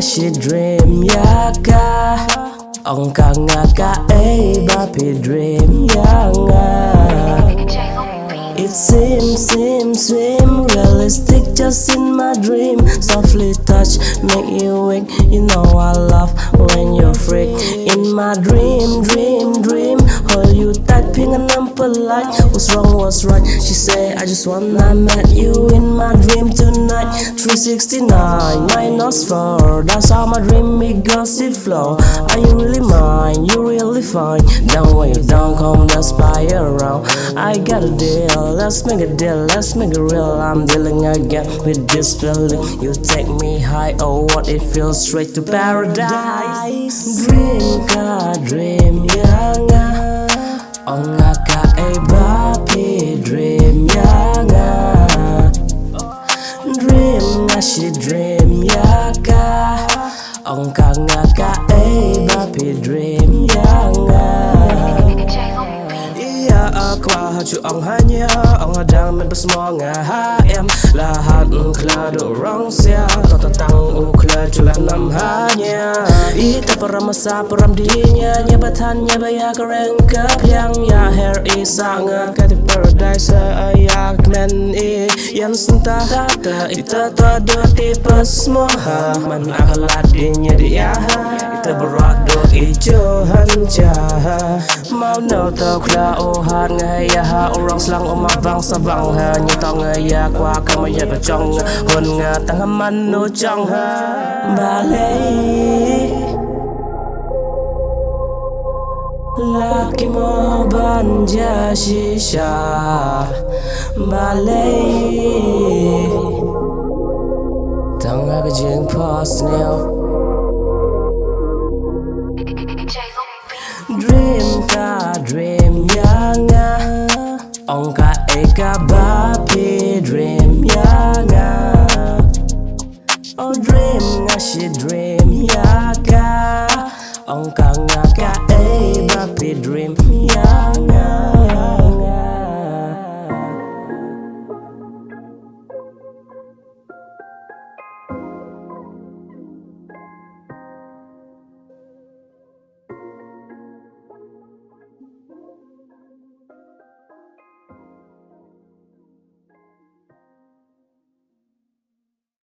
she dream yaka ong ka nga ka bapi dream yanga. It seems realistic just in my dream. Softly touch, make you wake. You know I love when you're freak. In my dream. Hold you tight, pink and I'm polite. What's wrong, what's right? She say, I just wanna meet you in my dream tonight. 369, minus 4. That's how my dream it goes, it flow. Are you really mine? You really fine. Down when you down, come let's buy around. I got a deal, let's make a deal, let's make it real. I'm dealing again with this feeling. You take me high, oh what it feels, straight to paradise. Dream yanga ong nga ka bapi dream yanga. Dream nga she dream yaka ong ka nga ka bapi dream yanga. Kuha ju ang hanya ang hadaman semua ngahayam lahat klado orang sia kau tatang klado nam hanya ita paramasa param dinya nyabatannya baya kerengkap yang ya hair isanga kati paradise ayak men yang sentah kata ita todo tipe semua man akaladinya dia ita berat do ijo hanja mau no tau kla ohan ngaya orang selang omabang sabang hanya tau ngaya kwa kamaya kacong hon nga tangaman no chong ha balay laki mo banja shisha balay tanga kajing pas neo. Dream yanga ong ka bapi dream yanga. Oh dream nga she dream yaka ong ka nga ka bapi dream yanga.